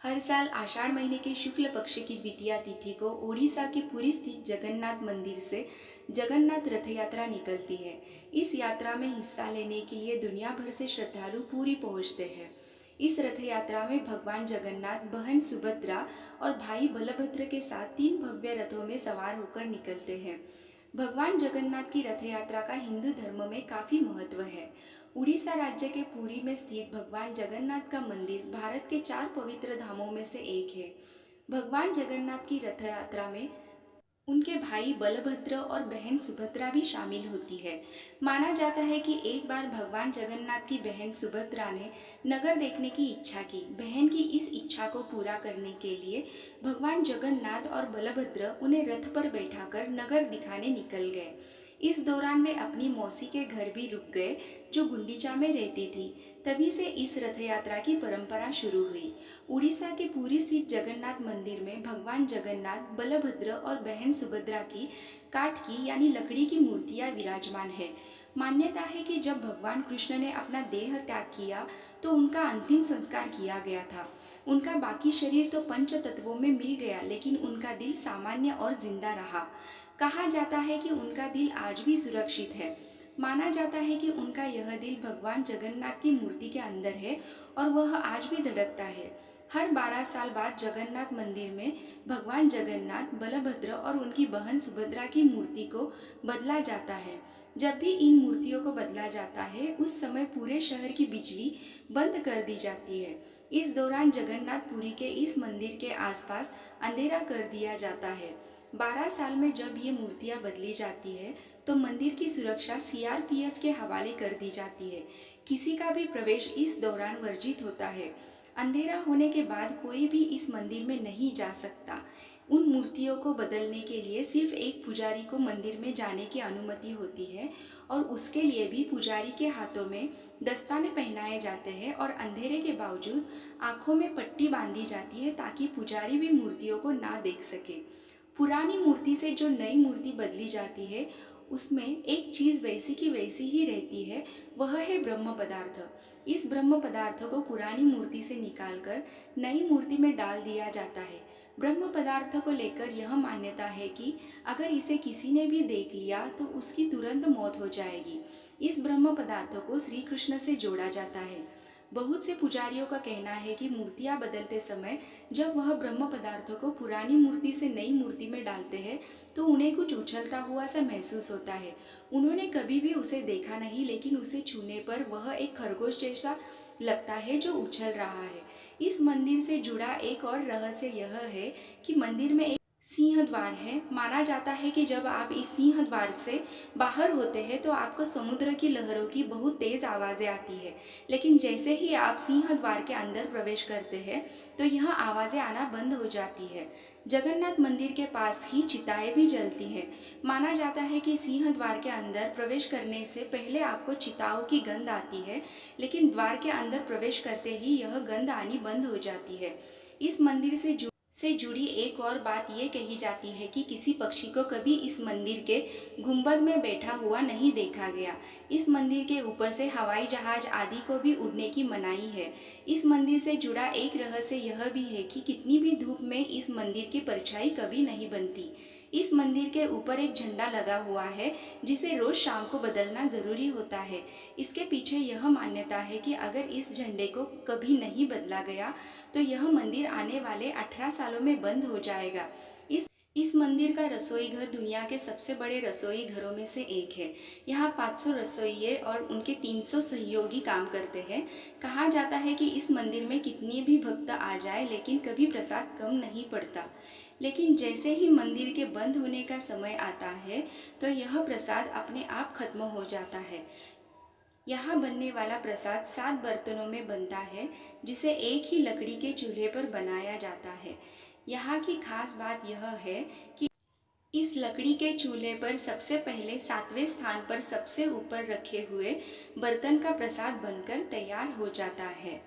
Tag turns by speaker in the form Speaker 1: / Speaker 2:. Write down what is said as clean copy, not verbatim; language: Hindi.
Speaker 1: हर साल आषाढ़ महीने के शुक्ल पक्ष की द्वितीया तिथि को ओडिशा के पुरी स्थित जगन्नाथ मंदिर से जगन्नाथ रथ यात्रा निकलती है। इस यात्रा में हिस्सा लेने के लिए दुनिया भर से श्रद्धालु पूरी पहुंचते हैं। इस रथ यात्रा में भगवान जगन्नाथ बहन सुभद्रा और भाई बलभद्र के साथ तीन भव्य रथों में सवार होकर निकलते हैं। भगवान जगन्नाथ की रथ यात्रा का हिंदू धर्म में काफी महत्व है। उड़ीसा राज्य के पुरी में स्थित भगवान जगन्नाथ का मंदिर भारत के 4 पवित्र धामों में से एक है। भगवान जगन्नाथ की रथ यात्रा में उनके भाई बलभद्र और बहन सुभद्रा भी शामिल होती है। माना जाता है कि एक बार भगवान जगन्नाथ की बहन सुभद्रा ने नगर देखने की इच्छा की। बहन की इस इच्छा को पूरा करने के लिए भगवान जगन्नाथ और बलभद्र उन्हें रथ पर बैठाकर नगर दिखाने निकल गए। इस दौरान वे अपनी मौसी के घर भी रुक गए, जो गुंडीचा में रहती थी। तभी से इस रथ यात्रा की परंपरा शुरू हुई। उड़ीसा के पुरी स्थित जगन्नाथ मंदिर में भगवान जगन्नाथ, बलभद्र और बहन सुभद्रा की काठ की यानी लकड़ी की मूर्तियां विराजमान है। मान्यता है कि जब भगवान कृष्ण ने अपना देह त्याग किया तो उनका अंतिम संस्कार किया गया था। उनका बाकी शरीर तो पंच तत्वों में मिल गया, लेकिन उनका दिल सामान्य और जिंदा रहा। कहा जाता है कि उनका दिल आज भी सुरक्षित है। माना जाता है कि उनका यह दिल भगवान जगन्नाथ की मूर्ति के अंदर है और वह आज भी धड़कता है। हर 12 साल बाद जगन्नाथ मंदिर में भगवान जगन्नाथ, बलभद्र और उनकी बहन सुभद्रा की मूर्ति को बदला जाता है। जब भी इन मूर्तियों को बदला जाता है, उस समय पूरे शहर की बिजली बंद कर दी जाती है। इस दौरान जगन्नाथपुरी के इस मंदिर के आसपास अंधेरा कर दिया जाता है। 12 साल में जब ये मूर्तियां बदली जाती है तो मंदिर की सुरक्षा सीआरपीएफ के हवाले कर दी जाती है। किसी का भी प्रवेश इस दौरान वर्जित होता है। अंधेरा होने के बाद कोई भी इस मंदिर में नहीं जा सकता। उन मूर्तियों को बदलने के लिए सिर्फ एक पुजारी को मंदिर में जाने की अनुमति होती है और उसके लिए भी पुजारी के हाथों में दस्ताने पहनाए जाते हैं और अंधेरे के बावजूद आंखों में पट्टी बांधी जाती है ताकि पुजारी भी मूर्तियों को ना देख सके। पुरानी मूर्ति से जो नई मूर्ति बदली जाती है उसमें एक चीज़ वैसी की वैसी ही रहती है, वह है ब्रह्म पदार्थ। इस ब्रह्म पदार्थ को पुरानी मूर्ति से निकालकर नई मूर्ति में डाल दिया जाता है। ब्रह्म पदार्थ को लेकर यह मान्यता है कि अगर इसे किसी ने भी देख लिया तो उसकी तुरंत मौत हो जाएगी। इस ब्रह्म पदार्थ को श्री कृष्ण से जोड़ा जाता है। बहुत से पुजारियों का कहना है कि मूर्तियां बदलते समय जब वह ब्रह्म पदार्थों को पुरानी मूर्ति से नई मूर्ति में डालते हैं तो उन्हें कुछ उछलता हुआ सा महसूस होता है। उन्होंने कभी भी उसे देखा नहीं, लेकिन उसे छूने पर वह एक खरगोश जैसा लगता है जो उछल रहा है। इस मंदिर से जुड़ा एक और रहस्य यह है कि मंदिर में एक सिंह द्वार है। माना जाता है कि जब आप इस सिंह द्वार से बाहर होते हैं तो आपको समुद्र की लहरों की बहुत तेज आवाज़ें आती है, लेकिन जैसे ही आप सिंह द्वार के अंदर प्रवेश करते हैं तो यह आवाज़ें आना बंद हो जाती है। जगन्नाथ मंदिर के पास ही चिताएं भी जलती हैं। माना जाता है कि सिंह द्वार के अंदर प्रवेश करने से पहले आपको चिताओं की गंध आती है, लेकिन द्वार के अंदर प्रवेश करते ही यह गंध आनी बंद हो जाती है। इस मंदिर से जुड़ी एक और बात ये कही जाती है कि किसी पक्षी को कभी इस मंदिर के गुंबद में बैठा हुआ नहीं देखा गया। इस मंदिर के ऊपर से हवाई जहाज आदि को भी उड़ने की मनाही है। इस मंदिर से जुड़ा एक रहस्य यह भी है कि कितनी भी धूप में इस मंदिर की परछाई कभी नहीं बनती। इस मंदिर के ऊपर एक झंडा लगा हुआ है जिसे रोज शाम को बदलना जरूरी होता है। इसके पीछे यह मान्यता है कि अगर इस झंडे को कभी नहीं बदला गया तो यह मंदिर आने वाले 18 सालों में बंद हो जाएगा। इस मंदिर का रसोई घर दुनिया के सबसे बड़े रसोई घरों में से एक है। यहाँ 500 रसोइये और उनके 300 सहयोगी काम करते हैं। कहा जाता है कि इस मंदिर में कितने भी भक्त आ जाए लेकिन कभी प्रसाद कम नहीं पड़ता। लेकिन जैसे ही मंदिर के बंद होने का समय आता है तो यह प्रसाद अपने आप खत्म हो जाता है। यहाँ बनने वाला प्रसाद 7 बर्तनों में बनता है, जिसे एक ही लकड़ी के चूल्हे पर बनाया जाता है। यहाँ की खास बात यह है कि इस लकड़ी के चूल्हे पर सबसे पहले 7वें स्थान पर सबसे ऊपर रखे हुए बर्तन का प्रसाद बनकर तैयार हो जाता है।